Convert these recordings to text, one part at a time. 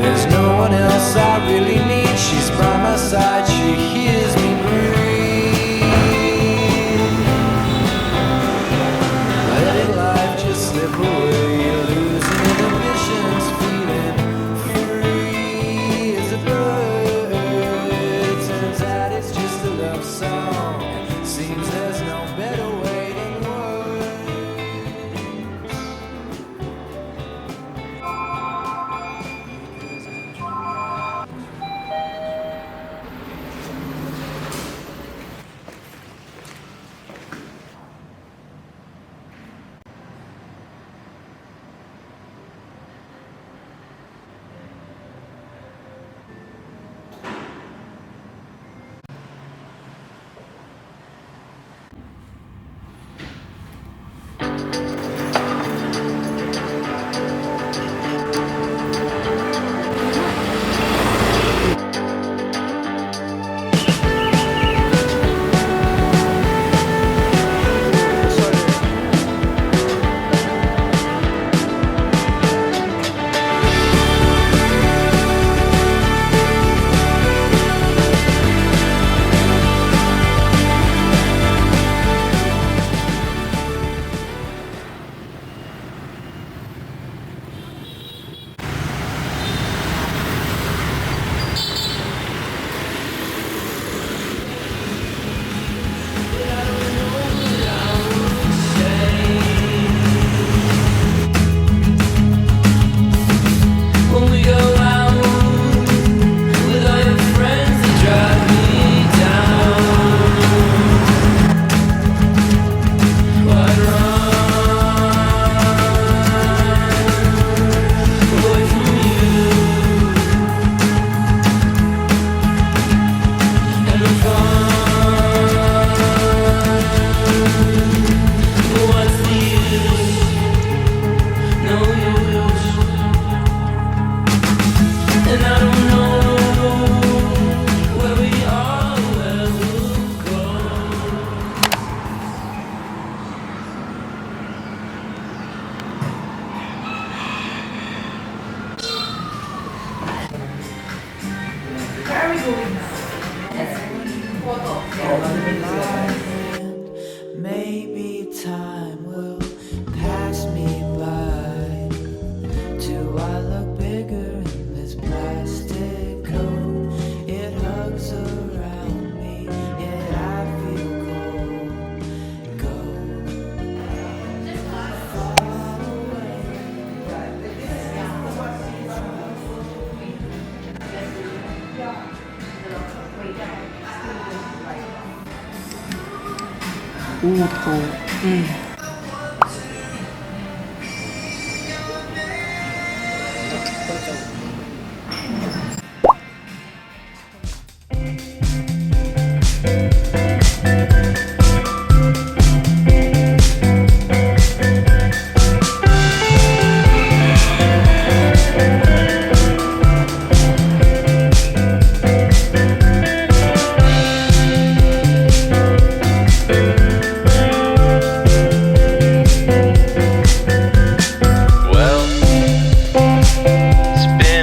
There's no one else I really need. She's by my side, she hears me breathe. Letting life just slip away, losing inhibitions, feeling free as a bird. Turns out it's just a love song. Seems there's no better way than words. When we go out with all your friends, they drive me down. I'd run away from you, and I'm fine. But what's the use? No use. And I don't know where we are, where we'll go. Maybe time will pass me by. Do I look bigger in this plastic coat? It hugs around me, yet I feel cold. Far away. Well, it's been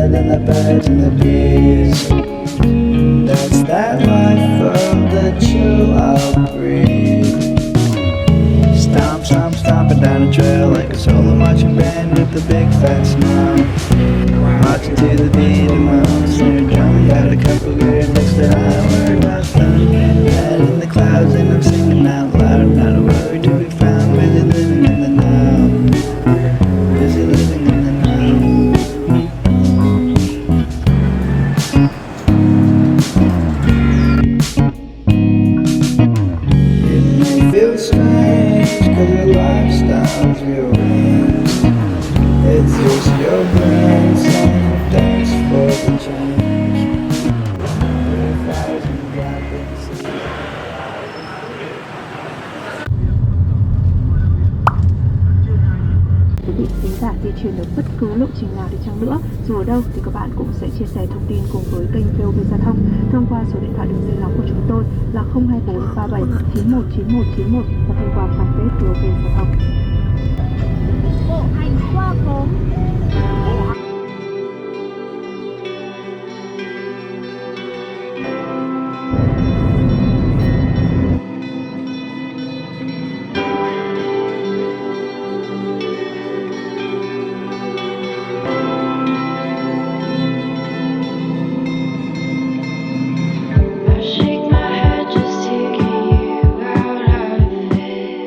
better than the birds and the bees. That's that life of the chill I'll breathe. Stomp, stomp, stomping down the trail like a solo marching band with a big fat smile. Marching to the beat of my own snare drum. Got a couple weird looks that I worry about them. Head in the clouds and I'm singing out loud. Not a worry to be found. Busy living in the now. Busy living in the now. It may feel strange cause your lifestyle's rearranged. It's just your brain saying thanks for the change. There are 1,000 galaxies. Quý vị khán giả di chuyển được bất cứ lộ trình nào đi chăng nữa, dù ở đâu thì các bạn cũng sẽ chia sẻ thông tin cùng với kênh VOV Giao thông thông qua số điện thoại đường dây nóng của chúng tôi là 024 37 91 91 91 và thông qua fanpage VOV Giao thông. Bộ hành qua phố. I shake my head just to get you out of it.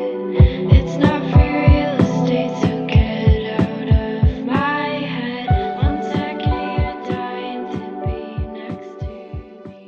It's not free real estate, so get out of my head. 1 second you're dying to be next to me.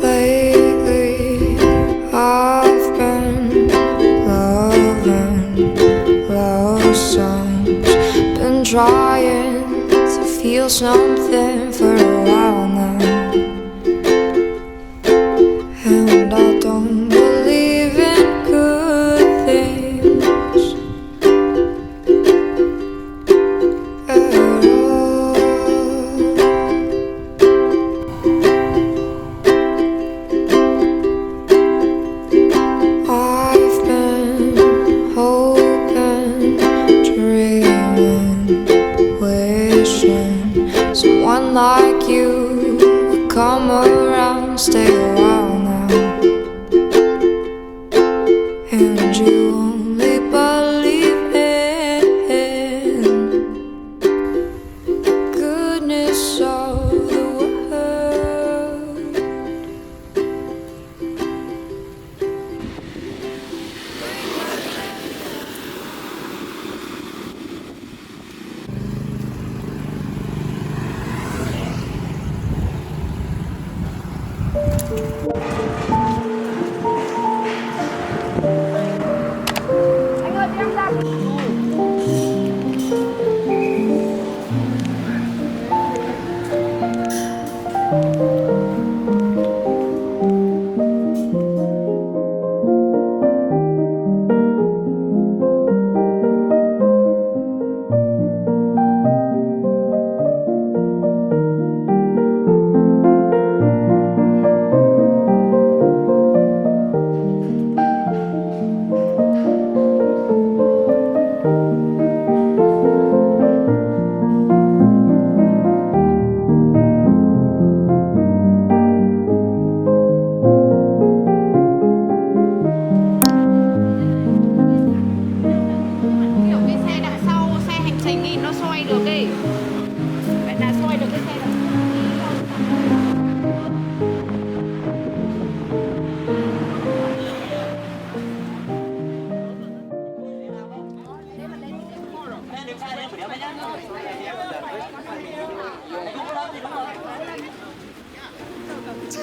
Lately, I've been loving love songs. Been trying to feel something for a while now, and I don't believe in good things at all. I've been hoping, dreaming, wishing someone like you would come around, stay a while now. And you only believe in goodness of the world. Anh ơi, cho em ra.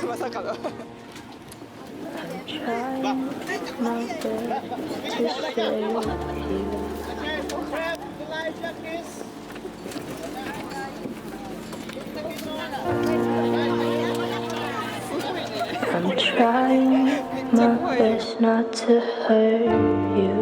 まさかの Trying my best to stay here. I'm trying my best not to hurt you.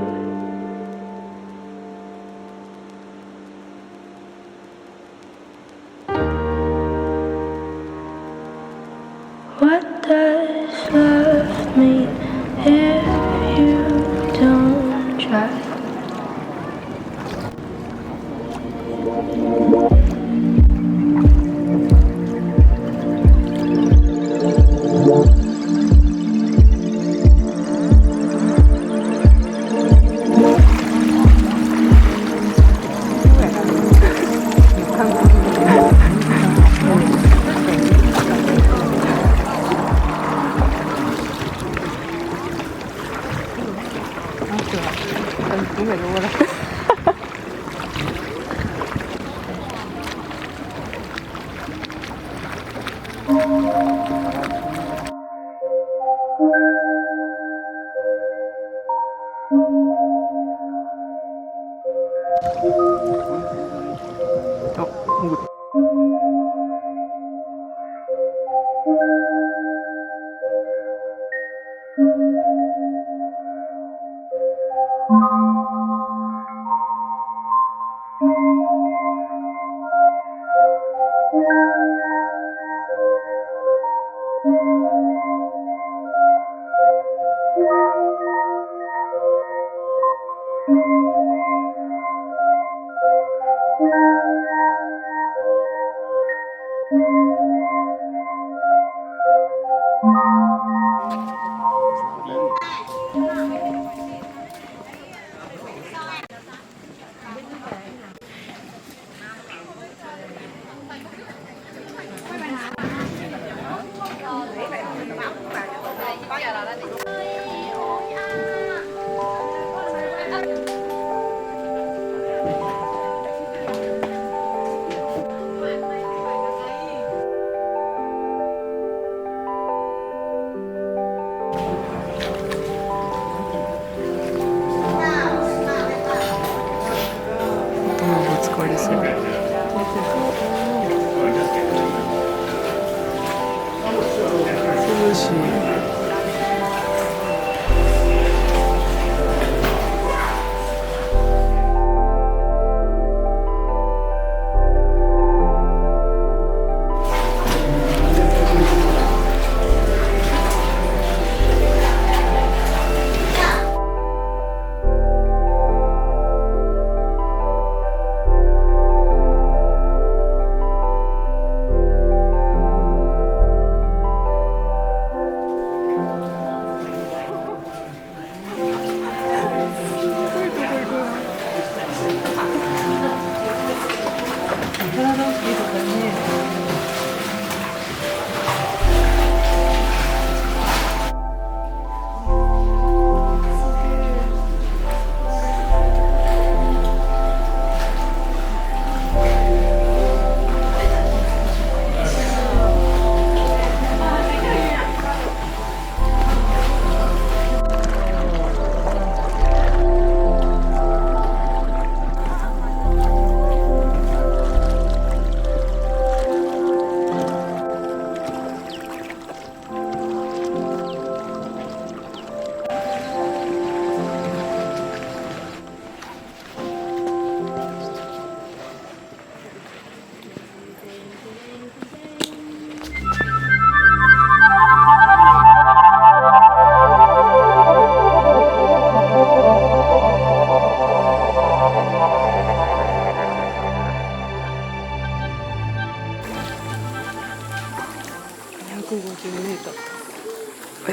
What does love mean if you don't try?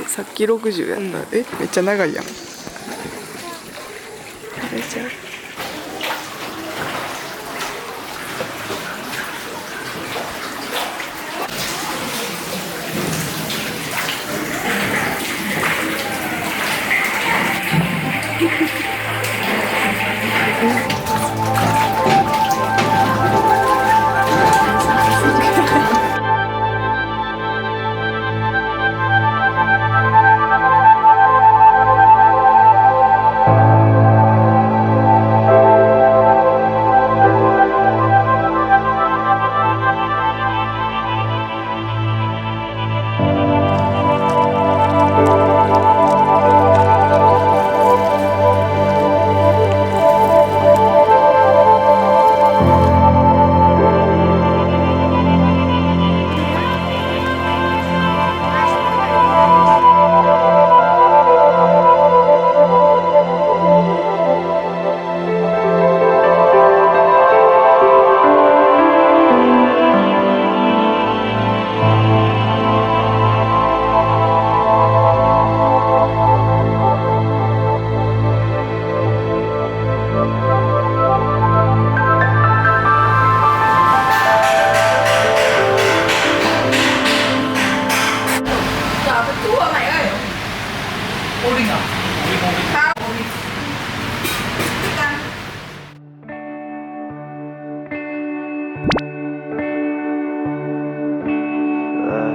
さっき60やった。めっちゃ長いやん。めっちゃ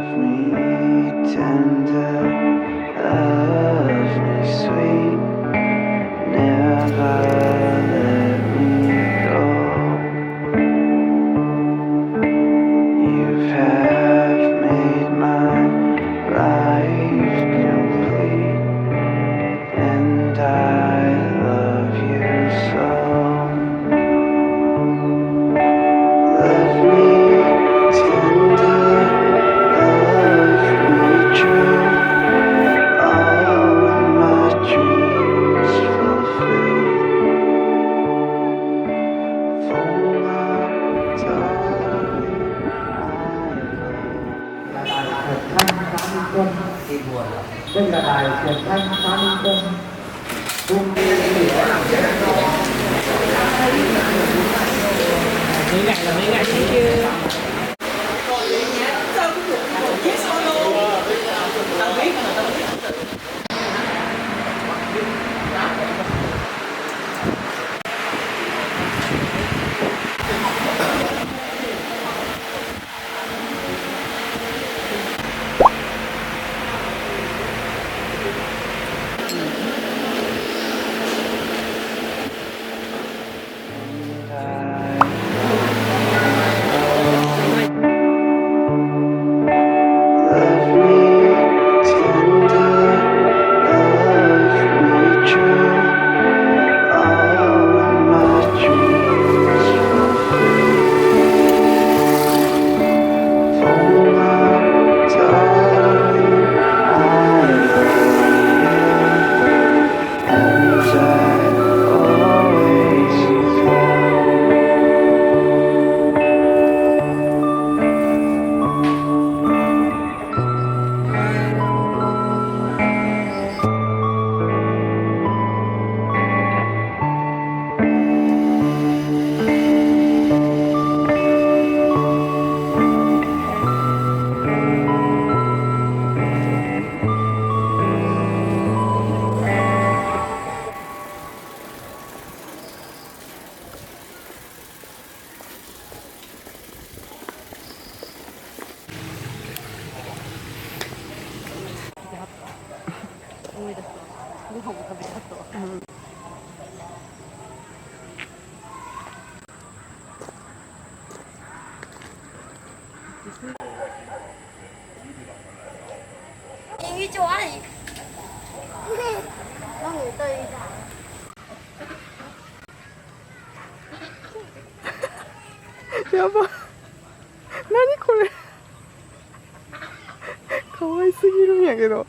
Love me tender, love me sweet, never let me go. You have made my life complete, and I love you so. Love me tender, love me true, all my dreams fulfilled. For my darling, I love you. ท่านพระนิคมที่บวชเป็นกระต่ายเกิดท่านพระนิคมทุ่มเทเหลือหลังจากนั้นนี่ไงเราไม่ไงที่ยืน Love me tender, love me true, all my dreams fulfilled. For my darling, I love you, and I always will.英语좋아해. 너무 떨리다. 야바. 何これ可愛すぎるんやけど。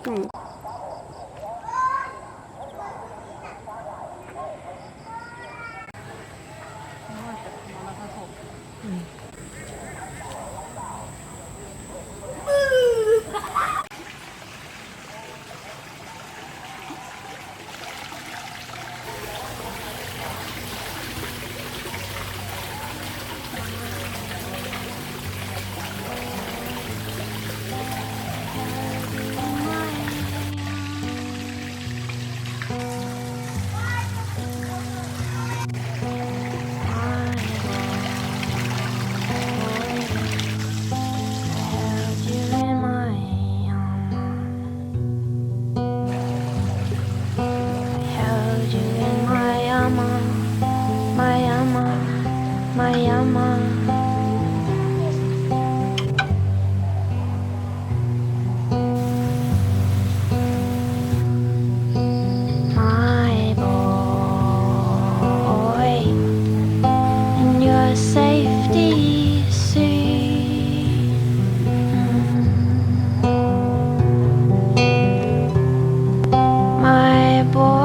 うん。My boy, in your safety seat. My boy.